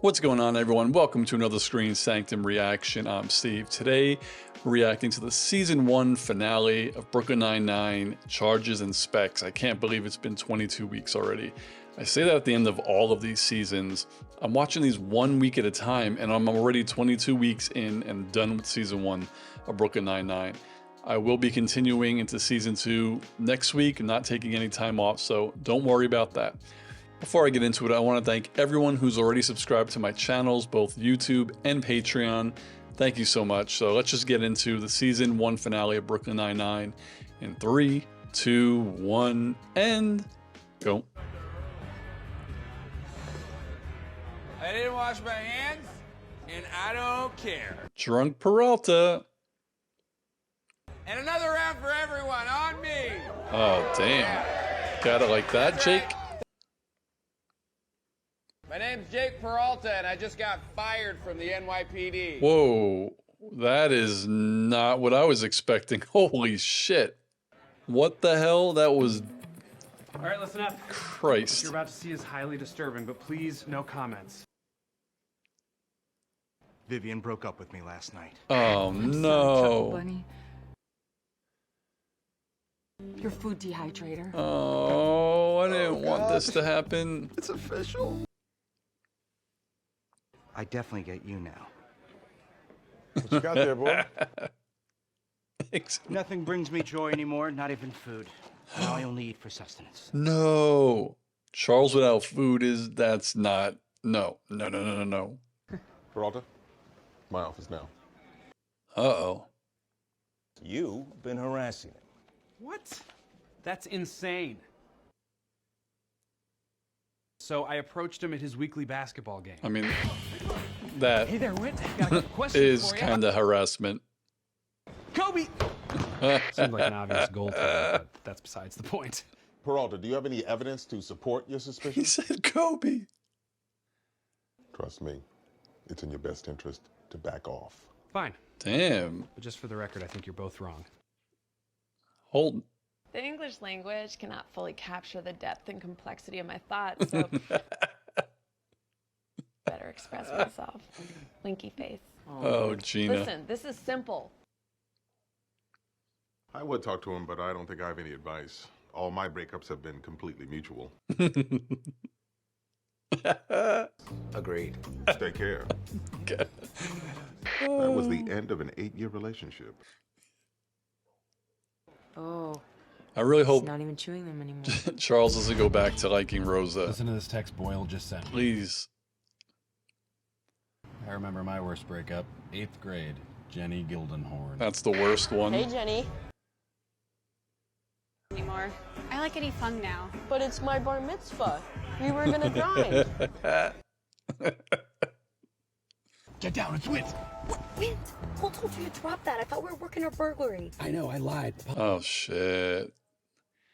What's going on, everyone? Welcome to another Screen Sanctum reaction. I'm Steve. Today, we're reacting to the Season 1 finale of Brooklyn Nine-Nine, Charges and Specs. I can't believe it's been 22 weeks already. I say that at the end of all of these seasons. I'm watching these 1 week at a time, and I'm already 22 weeks in and done with Season 1 of Brooklyn Nine-Nine. I will be continuing into Season 2 next week, not taking any time off, so don't worry about that. Before I get into it, I want to thank everyone who's already subscribed to my channels, both YouTube and Patreon. Thank you so much. So let's just get into the Season 1 finale of Brooklyn Nine-Nine in 3, 2, 1, and go. I didn't wash my hands, and I don't care. Drunk Peralta. And another round for everyone, on me. Oh, damn. Got it like that, Jake? My name's Jake Peralta, and I just got fired from the NYPD. Whoa, that is not what I was expecting. Holy shit. What the hell? That was... All right, listen up. Christ. What you're about to see is highly disturbing, but please, no comments. Vivian broke up with me last night. Oh, no. Bunny. Your food dehydrator. Oh, I didn't want this to happen. It's official. I definitely get you now. What you got there, boy? Nothing brings me joy anymore, not even food. Now I only eat for sustenance. No. Charles without food is... That's not... No. No. Peralta, my office now. Uh-oh. You've been harassing him. What? That's insane. So I approached him at his weekly basketball game. I mean, that Hey there, Whit. Got a question is for ya. kind of harassment. Kobe! Seemed like an obvious goal, but that's besides the point. Peralta, do you have any evidence to support your He suspicions? said Kobe. Trust me, it's in your best interest to back off. Fine. Damn. But just for the record, I think you're both wrong. Hold. The English language cannot fully capture the depth and complexity of my thoughts, so better express myself. Winky face. Oh, Gina. Listen, this is simple. I would talk to him, but I don't think I have any advice. All my breakups have been completely mutual. Agreed. Take care. Okay. That was the end of an 8-year relationship. Oh, I really hope not even chewing them anymore. Charles doesn't go back to liking Rosa. Listen to this text Boyle just sent me. Please. I remember my worst breakup. 8th grade. Jenny Gildenhorn. That's the worst one. Hey, Jenny. Anymore. I like getting fun now. But it's my bar mitzvah. We were gonna grind. Get down, it's Whit! Wait, who told you to drop that? I thought we were working a burglary. I know, I lied. Oh, shit.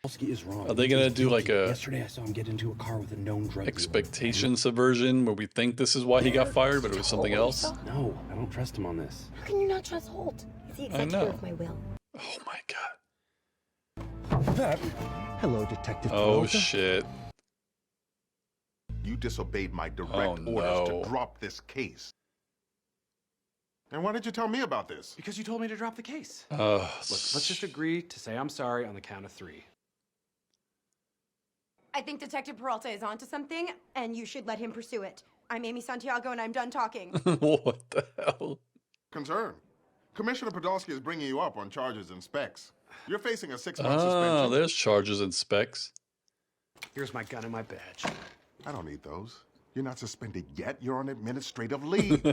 Polsky is wrong. Are they going to do like a Yesterday I saw him get into a car with a known drug expectation subversion where we think this is why he got fired, but it was something else? No, I don't trust him on this. How can you not trust Holt? He's the I know. executor of my will. Oh, my God. Hello, Detective Oh, Peralta. shit. You disobeyed my direct Oh, orders no. to drop this case. And why did you tell me about this? Because you told me to drop the case. Look, Look, let's just agree to say I'm sorry on the count of 3. I think Detective Peralta is onto something, and you should let him pursue it. I'm Amy Santiago, and I'm done talking. What the hell? Concern. Commissioner Podolsky is bringing you up on charges and specs. You're facing a 6-month Oh, suspension. there's charges and specs. Here's my gun and my badge. I don't need those. You're not suspended yet. You're on administrative leave.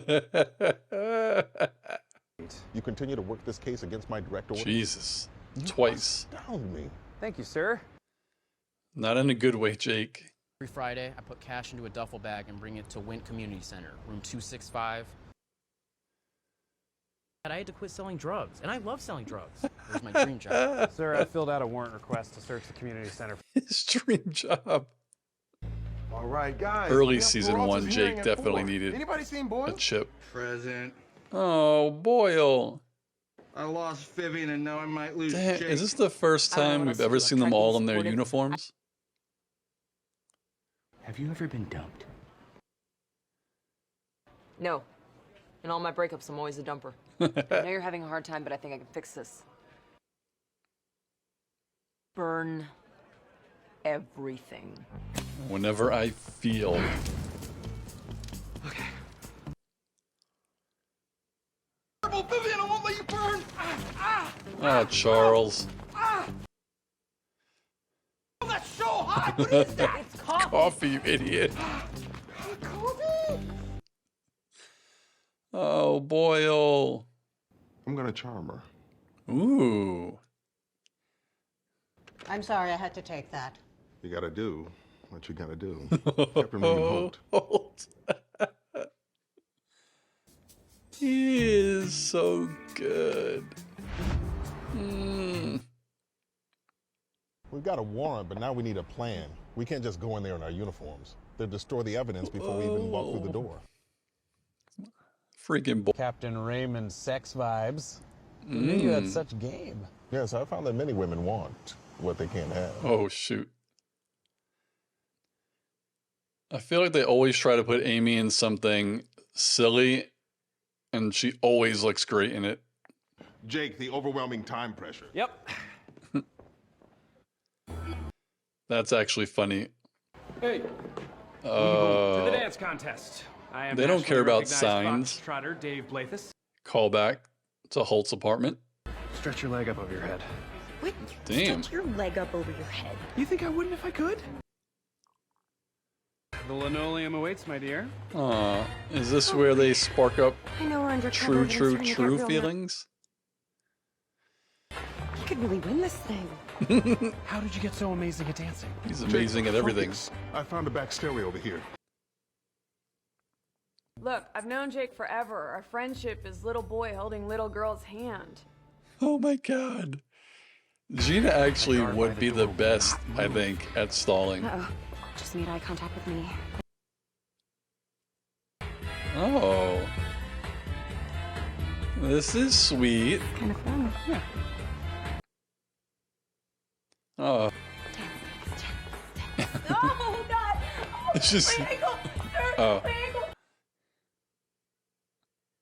You continue to work this case against my direct order. Jesus. Twice. Astound me. Thank you, sir. Not in a good way, Jake. Every Friday, I put cash into a duffel bag and bring it to Wint Community Center, room 265. I had to quit selling drugs, and I love selling drugs. It was my dream job. Sir, I filled out a warrant request to search the community center. His dream job. All right, guys. Early Yeah, season Peralta's 1, hearing Jake at definitely 4. needed Anybody seen Boyle? a chip. Present. Oh, Boyle. I lost Vivian and now I might lose Damn, Jake. is this the first time we've ever seen them all in their uniforms? Have you ever been dumped? No. In all my breakups, I'm always a dumper. I know you're having a hard time, but I think I can fix this. Burn everything. Whenever I feel. Okay. Vivian, I won't let you burn! Oh, Charles. Oh, that's so hot! What is that? It's coffee. Coffee, you idiot. Coffee? Oh, Boyle. I'm gonna charm her. Ooh. I'm sorry I had to take that. You gotta do what you gotta do. Peppermint Holt. He is so good. We've got a warrant, but now we need a plan. We can't just go in there in our uniforms. They'll destroy the evidence before we even walk through the door. Freaking boy. Captain Raymond sex vibes. I knew you had such game. Yes, I found that many women want what they can't have. Oh, shoot. I feel like they always try to put Amy in something silly, and she always looks great in it. Jake, the overwhelming time pressure. Yep. That's actually funny. Hey. To the dance contest. I am They don't care about nationally recognized signs. Trotter Dave Blathis. Call back to Holt's apartment. Stretch your leg up over your head. What? Damn. Stick your leg up over your head. You think I wouldn't if I could? The linoleum awaits, my dear. Aw, is this where they spark up I know we're undercover. true, but it's true, starting to get true real feelings? He could really win this thing. How did you get so amazing at dancing? He's amazing at everything. Focus. I found a back stereo over here. Look, I've known Jake forever. Our friendship is little boy holding little girl's hand. Oh my god. Gina actually would be the best, I think, at stalling. Uh-oh. Just made eye contact with me. Oh. This is sweet. Kind of fun. Yeah. Oh. Oh, God! Oh, It's just. my ankle! Sir, Oh. my ankle!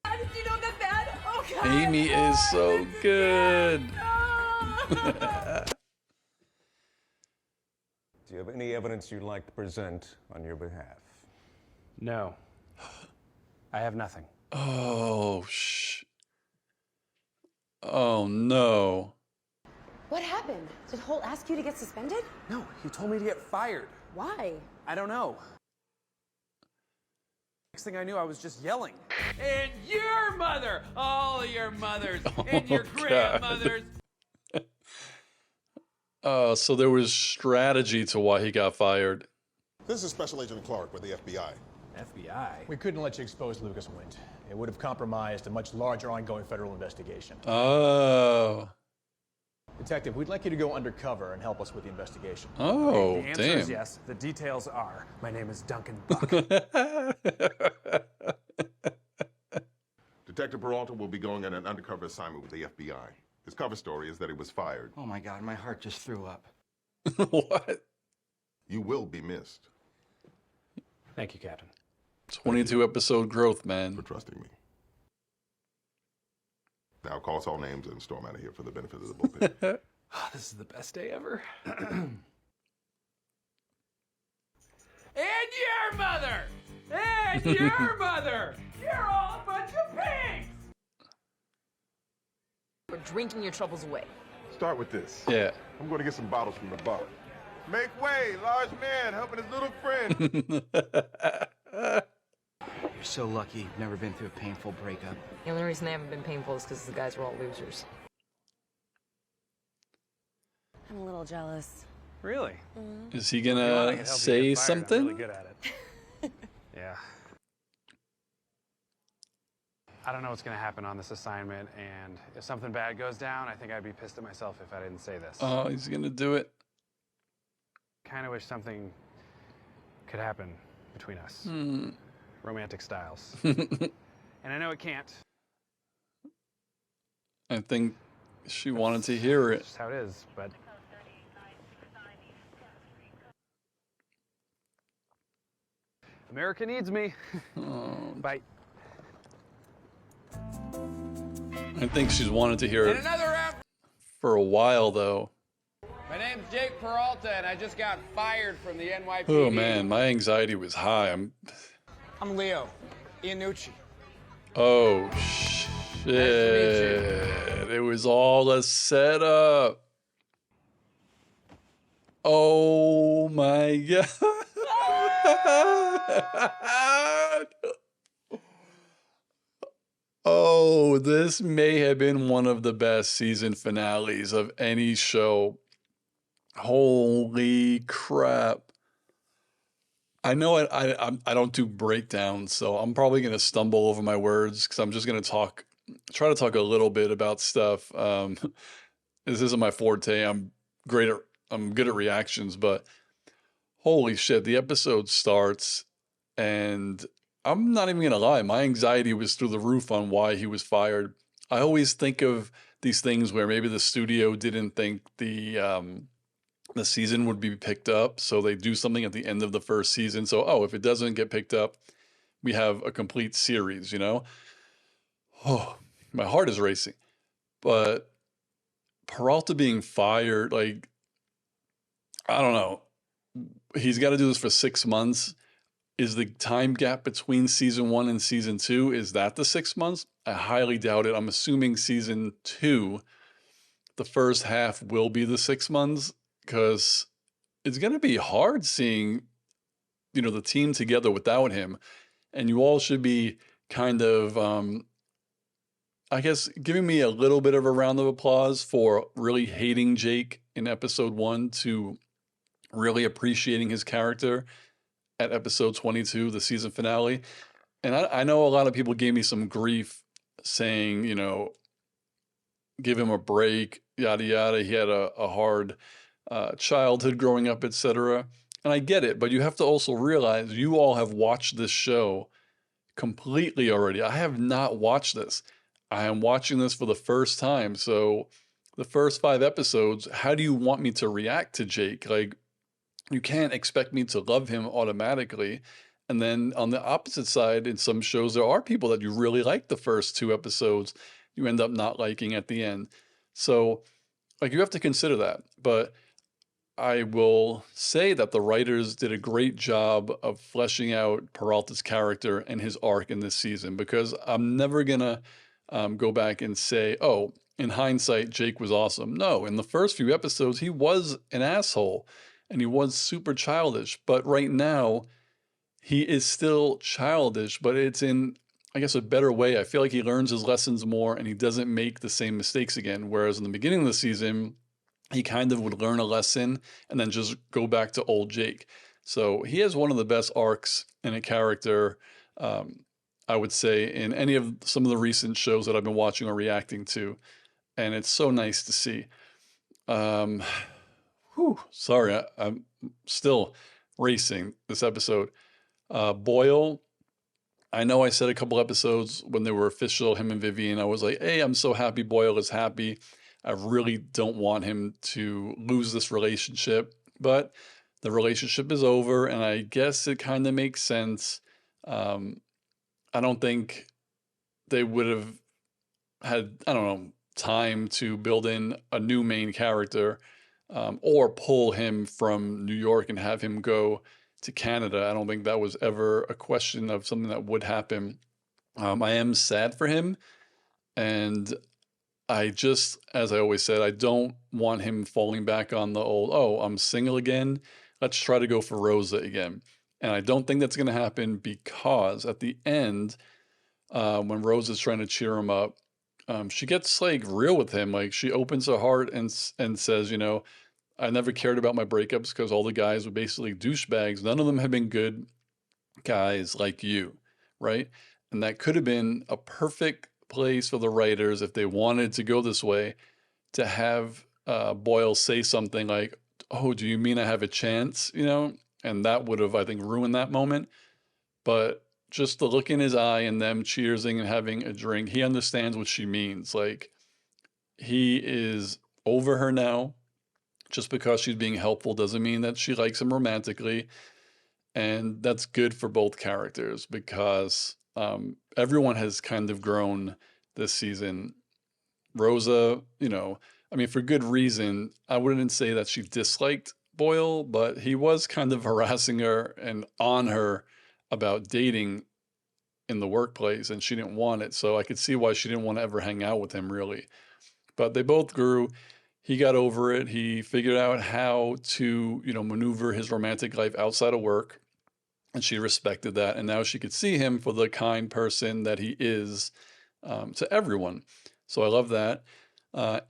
How did you know that bad? Oh, God! Amy is so good. Do you have any evidence you'd like to present on your behalf? No. I have nothing. Oh, Oh, no. What happened? Did Holt ask you to get suspended? No, he told me to get fired. Why? I don't know. Next thing I knew, I was just yelling. And your mother! All your mothers! And your God. grandmothers! So there was strategy to why he got fired. This is Special Agent Clark with the FBI. FBI? We couldn't let you expose Lucas Wint. It would have compromised a much larger ongoing federal investigation. Oh. Detective, we'd like you to go undercover and help us with the investigation. Oh, The answer damn. is yes. The details are, my name is Duncan Buck. Detective Peralta will be going on an undercover assignment with the FBI. His cover story is that he was fired. Oh my God, my heart just threw up. What? You will be missed. Thank you, Captain. 22 episode growth, man. For trusting me. Now call us all names and storm out of here for the benefit of the bullpen. This is the best day ever. And your mother! And your mother! You're all a bunch of pigs! We're drinking your troubles away. Start with this. Yeah. I'm going to get some bottles from the bar. Make way, large man helping his little friend. You're so lucky you've never been through a painful breakup. The only reason they haven't been painful is because the guys were all losers. I'm a little jealous. Really? Is he If you want, I gonna can help you say get fired. something? I'm really good at it. Yeah. I don't know what's going to happen on this assignment, and if something bad goes down, I think I'd be pissed at myself if I didn't say this. Oh, he's gonna do it. Kind of wish something could happen between us. Romantic styles. And I know it can't. I think she wanted to hear it. That's just how it is, but... America needs me. Oh, Bye. I think she's wanted to hear And it another round. for a while, though. My name's Jake Peralta, and I just got fired from the NYPD. Oh man, my anxiety was high. I'm Leo Iannucci. Oh shit! It was all a setup. Oh my god! Oh, this may have been one of the best season finales of any show. Holy crap. I know I don't do breakdowns, so I'm probably going to stumble over my words because I'm just going to try to talk a little bit about stuff. This isn't my forte. I'm good at reactions, but holy shit, the episode starts and I'm not even going to lie. My anxiety was through the roof on why he was fired. I always think of these things where maybe the studio didn't think the season would be picked up, so they do something at the end of the first season. So, oh, if it doesn't get picked up, we have a complete series, you know? Oh, my heart is racing. But Peralta being fired, like, I don't know. He's got to do this for 6 months. Is the time gap between season 1 and season 2, is that the 6 months? I highly doubt it. I'm assuming season 2, the first half will be the 6 months, because it's going to be hard seeing, the team together without him. And you all should be kind of, I guess, giving me a little bit of a round of applause for really hating Jake in episode 1 to really appreciating his character at episode 22, the season finale. And I know a lot of people gave me some grief saying, give him a break, yada, yada. He had a hard childhood growing up, etc. And I get it, but you have to also realize you all have watched this show completely already. I have not watched this. I am watching this for the first time. So the first 5 episodes, how do you want me to react to Jake? Like, you can't expect me to love him automatically. And then on the opposite side, in some shows, there are people that you really like the first 2 episodes, you end up not liking at the end. So, like, you have to consider that. But I will say that the writers did a great job of fleshing out Peralta's character and his arc in this season, because I'm never going to go back and say, oh, in hindsight, Jake was awesome. No, in the first few episodes, he was an asshole and he was super childish. But right now, he is still childish, but it's in, I guess, a better way. I feel like he learns his lessons more and he doesn't make the same mistakes again. Whereas in the beginning of the season, he kind of would learn a lesson and then just go back to old Jake. So he has one of the best arcs in a character, I would say, in any of some of the recent shows that I've been watching or reacting to. And it's so nice to see. Sorry, I'm still racing this episode. Boyle, I know I said a couple episodes when they were official, him and Vivian, I was like, hey, I'm so happy Boyle is happy. I really don't want him to lose this relationship, but the relationship is over, and I guess it kind of makes sense. I don't think they would have had, I don't know, time to build in a new main character, or pull him from New York and have him go to Canada. I don't think that was ever a question of something that would happen. I am sad for him, and I just, as I always said, I don't want him falling back on the old, oh, I'm single again. Let's try to go for Rosa again. And I don't think that's going to happen, because at the end, when Rosa's trying to cheer him up, she gets like real with him. Like, she opens her heart and says, I never cared about my breakups because all the guys were basically douchebags. None of them have been good guys like you, right? And that could have been a perfect place for the writers, if they wanted to go this way, to have Boyle say something like, oh, do you mean I have a chance? And that would have, I think, ruined that moment. But just the look in his eye and them cheersing and having a drink, he understands what she means. Like, he is over her now. Just because she's being helpful doesn't mean that she likes him romantically. And that's good for both characters, because everyone has kind of grown this season. Rosa, I mean, for good reason. I wouldn't say that she disliked Boyle, but he was kind of harassing her and on her about dating in the workplace, and she didn't want it. So I could see why she didn't want to ever hang out with him, really. But they both grew. He got over it. He figured out how to, maneuver his romantic life outside of work, and she respected that. And now she could see him for the kind person that he is to everyone. So I love that.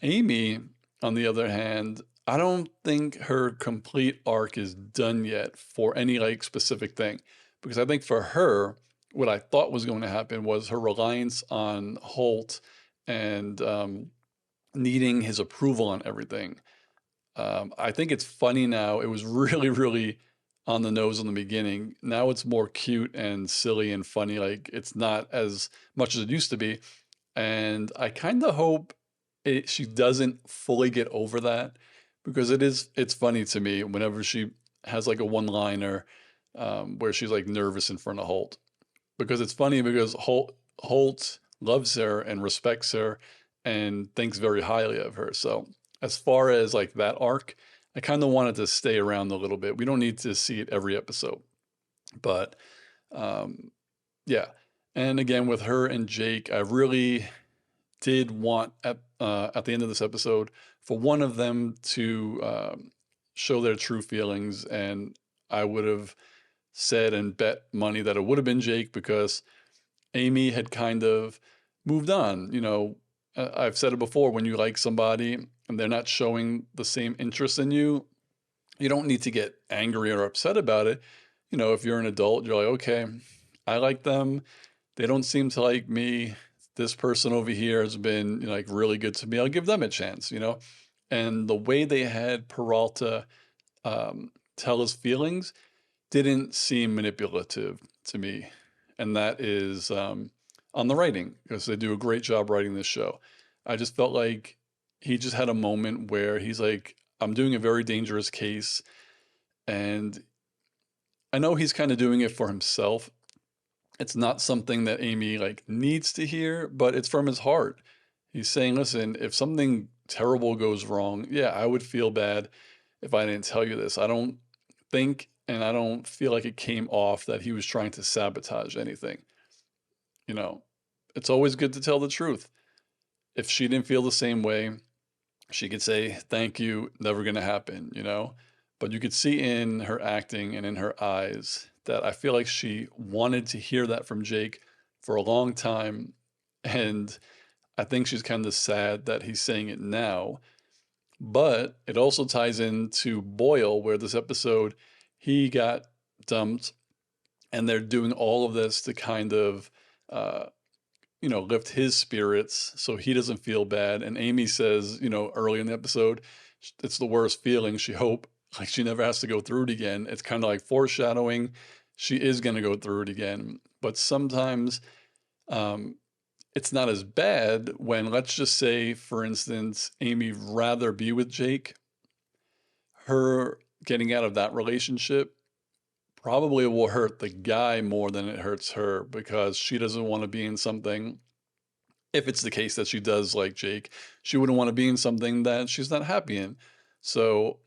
Amy, on the other hand, I don't think her complete arc is done yet for any like specific thing, because I think for her, what I thought was going to happen was her reliance on Holt and needing his approval on everything. I think it's funny now. It was really, really on the nose in the beginning. Now it's more cute and silly and funny. Like it's not as much as it used to be. And I kind of hope she doesn't fully get over that, because it's funny to me whenever she has like a one-liner where she's like nervous in front of Holt, because it's funny because Holt loves her and respects her and thinks very highly of her. So as far as like that arc, I kind of wanted to stay around a little bit. We don't need to see it every episode, but yeah. And again, with her and Jake, I really did want at the end of this episode for one of them to show their true feelings, and I would have said and bet money that it would have been Jake, because Amy had kind of moved on. I've said it before, when you like somebody and they're not showing the same interest in you, you don't need to get angry or upset about it. If you're an adult, you're like, okay, I like them. They don't seem to like me. This person over here has been like really good to me. I'll give them a chance, And the way they had Peralta tell his feelings didn't seem manipulative to me. And that is on the writing, because they do a great job writing this show. I just felt like he just had a moment where he's like, I'm doing a very dangerous case. And I know he's kind of doing it for himself. It's not something that Amy like needs to hear, but it's from his heart. He's saying, listen, if something terrible goes wrong, yeah, I would feel bad if I didn't tell you this. I don't think, and I don't feel like it came off that he was trying to sabotage anything. It's always good to tell the truth. If she didn't feel the same way, she could say, thank you, never going to happen, But you could see in her acting and in her eyes that I feel like she wanted to hear that from Jake for a long time. And I think she's kind of sad that he's saying it now. But it also ties into Boyle, where this episode, he got dumped, and they're doing all of this to kind of, lift his spirits so he doesn't feel bad. And Amy says, early in the episode, it's the worst feeling. She never has to go through it again. It's kind of like foreshadowing. She is going to go through it again. But sometimes it's not as bad when, let's just say, for instance, Amy rather be with Jake. Her getting out of that relationship probably will hurt the guy more than it hurts her, because she doesn't want to be in something. If it's the case that she does like Jake, she wouldn't want to be in something that she's not happy in. So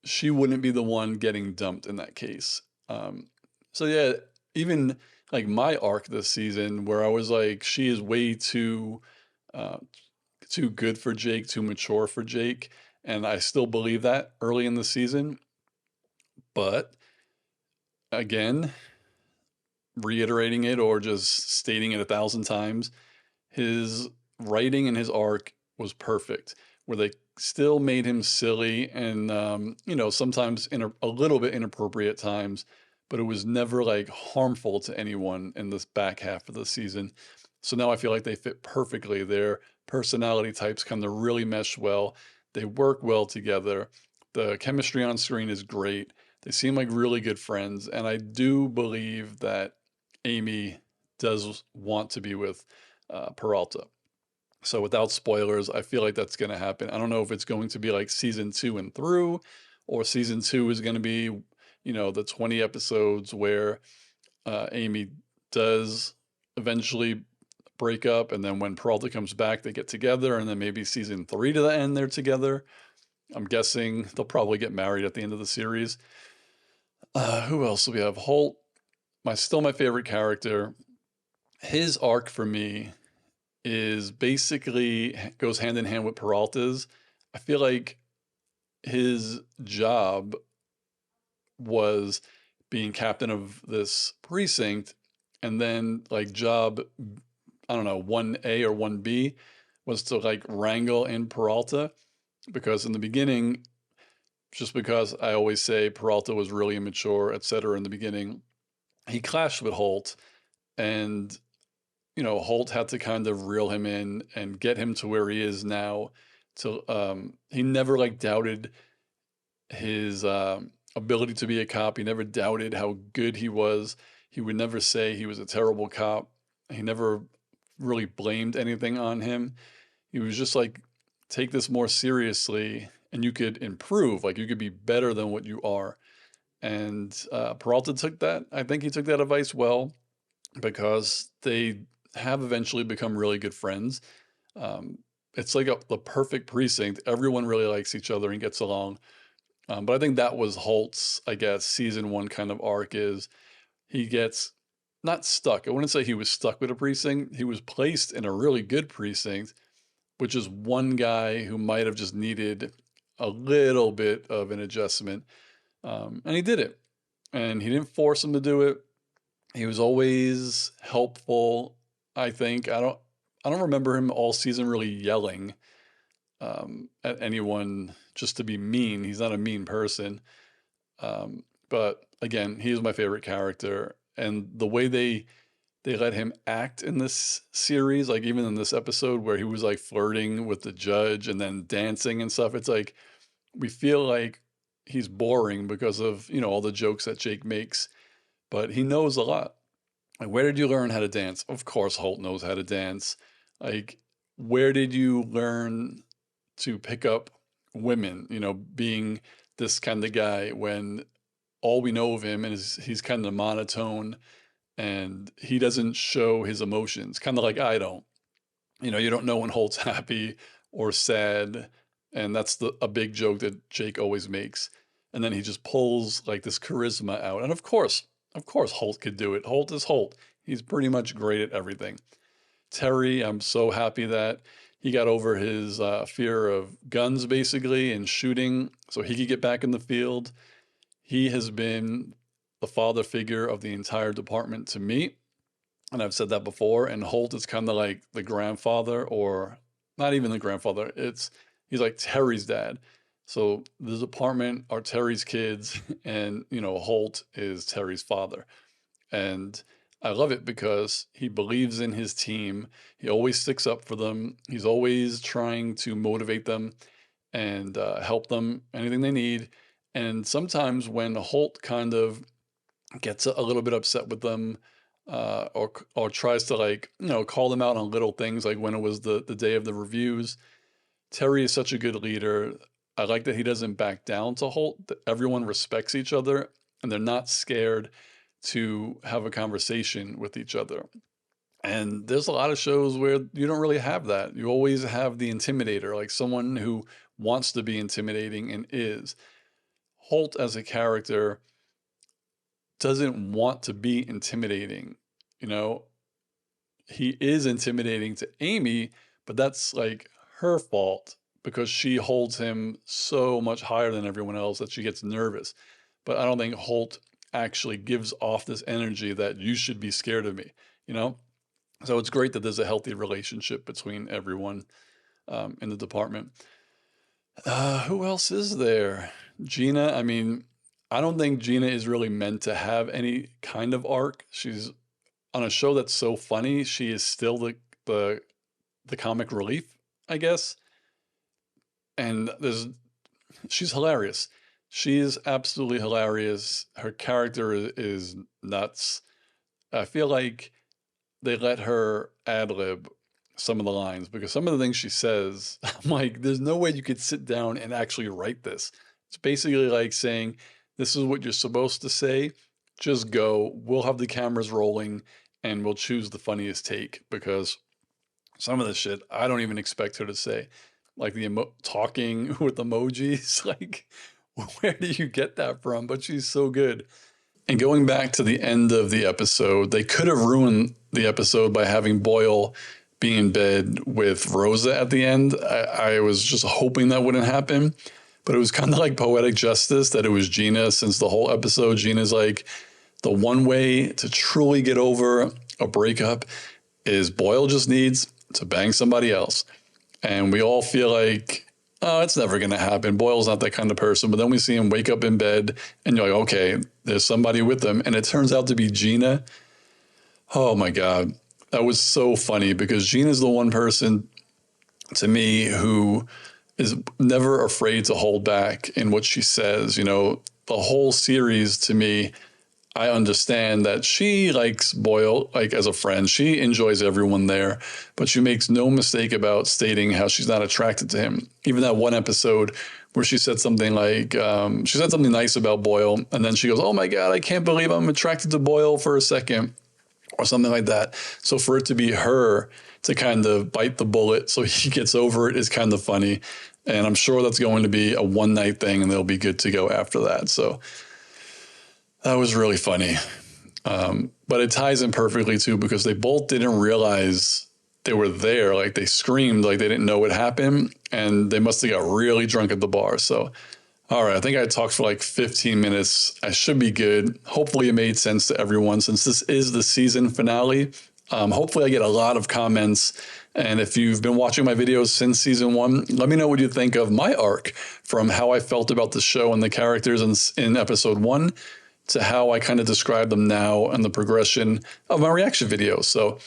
she wouldn't be the one getting dumped in that case. So yeah, even like my arc this season, where I was like, she is way too good for Jake, too mature for Jake, and I still believe that early in the season. But again, reiterating it or just stating it 1,000 times, his writing and his arc was perfect, where they still made him silly and, sometimes in a little bit inappropriate times, but it was never like harmful to anyone in this back half of the season. So now I feel like they fit perfectly. Their personality types kind of really mesh well. They work well together. The chemistry on screen is great. They seem like really good friends. And I do believe that Amy does want to be with Peralta. So without spoilers, I feel like that's going to happen. I don't know if it's going to be like season 2 and through, or season 2 is going to be, the 20 episodes where Amy does eventually break up, and then when Peralta comes back, they get together, and then maybe season 3 to the end, they're together. I'm guessing they'll probably get married at the end of the series. Who else do we have? Holt, still my favorite character. His arc for me is basically goes hand in hand with Peralta's. I feel like his job was being captain of this precinct, and then like job, I don't know, 1A or 1B was to like wrangle in Peralta, because in the beginning, just because I always say Peralta was really immature, etc. in the beginning, he clashed with Holt, and Holt had to kind of reel him in and get him to where he is now. To he never like doubted his ability to be a cop. He never doubted how good he was. He would never say he was a terrible cop. He never really blamed anything on him. He was just like, take this more seriously and you could improve. Like, you could be better than what you are. And Peralta took that. I think he took that advice well, because they have eventually become really good friends. It's like the perfect precinct. Everyone really likes each other and gets along. But I think that was Holt's, I guess, season 1 kind of arc, is he gets not stuck. I wouldn't say he was stuck with a precinct. He was placed in a really good precinct, which is one guy who might have just needed a little bit of an adjustment. And he did it. And he didn't force him to do it. He was always helpful, I think. I don't remember him all season really yelling at anyone just to be mean. He's not a mean person. But again, he is my favorite character. And the way they let him act in this series, like even in this episode where he was like flirting with the judge and then dancing and stuff, it's like we feel like he's boring because of, all the jokes that Jake makes, but he knows a lot. Like, where did you learn how to dance? Of course, Holt knows how to dance. Like, where did you learn to pick up women, being this kind of guy, when all we know of him is he's kind of monotone and he doesn't show his emotions, kind of like I don't. You don't know when Holt's happy or sad, and that's a big joke that Jake always makes. And then he just pulls like this charisma out. And of course, Holt could do it. Holt is Holt. He's pretty much great at everything. Terry, I'm so happy that he got over his fear of guns, basically, and shooting, so he could get back in the field. He has been the father figure of the entire department to me. And I've said that before. And Holt is kind of like the grandfather, or not even the grandfather. He's like Terry's dad. So the department are Terry's kids, and Holt is Terry's father. And I love it because he believes in his team. He always sticks up for them. He's always trying to motivate them and help them anything they need. And sometimes when Holt kind of gets a little bit upset with them, or tries to call them out on little things, like when it was the day of the reviews, Terry is such a good leader. I like that he doesn't back down to Holt, that everyone respects each other and they're not scared to have a conversation with each other. And there's a lot of shows where you don't really have that. You always have the intimidator, like someone who wants to be intimidating and is. Holt as a character doesn't want to be intimidating. He is intimidating to Amy, but that's like her fault, because she holds him so much higher than everyone else that she gets nervous. But I don't think Holt actually gives off this energy that you should be scared of me, So it's great that there's a healthy relationship between everyone in the department. Who else is there? Gina, I don't think Gina is really meant to have any kind of arc. She's on a show that's so funny. She is still the comic relief, I guess. And she's hilarious. She is absolutely hilarious. Her character is nuts. I feel like they let her ad-lib some of the lines, because some of the things she says, I'm like, there's no way you could sit down and actually write this. It's basically like saying, this is what you're supposed to say. Just go. We'll have the cameras rolling and we'll choose the funniest take, because some of the shit I don't even expect her to say. Like the talking with emojis. Like, where do you get that from? But she's so good. And going back to the end of the episode, they could have ruined the episode by having Boyle be in bed with Rosa at the end. I was just hoping that wouldn't happen. But it was kind of like poetic justice that it was Gina, since the whole episode, Gina's like, the one way to truly get over a breakup is Boyle just needs to bang somebody else. And we all feel like, oh, it's never going to happen. Boyle's not that kind of person. But then we see him wake up in bed and you're like, okay, there's somebody with him. And it turns out to be Gina. Oh my God. That was so funny because Gina's the one person to me who is never afraid to hold back in what she says. You know, the whole series to me, I understand that she likes Boyle, like as a friend. She enjoys everyone there, but she makes no mistake about stating how she's not attracted to him. Even that one episode where she said something like, she said something nice about Boyle, and then she goes, oh my God, I can't believe I'm attracted to Boyle for a second, or something like that. So for it to be her to kind of bite the bullet so he gets over it is kind of funny. And I'm sure that's going to be a one-night thing and they'll be good to go after that. So that was really funny. But it ties in perfectly too, because they both didn't realize they were there. Like they screamed like they didn't know what happened, and they must have got really drunk at the bar. So, all right, I think I talked for like 15 minutes. I should be good. Hopefully it made sense to everyone since this is the season finale. Hopefully I get a lot of comments. And if you've been watching my videos since season 1, let me know what you think of my arc from how I felt about the show and the characters in episode 1 to how I kind of describe them now and the progression of my reaction videos. So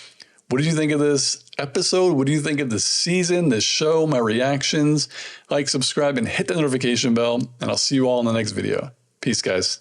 what did you think of this episode? What do you think of this season, this show, my reactions? Like, subscribe, and hit the notification bell, and I'll see you all in the next video. Peace, guys.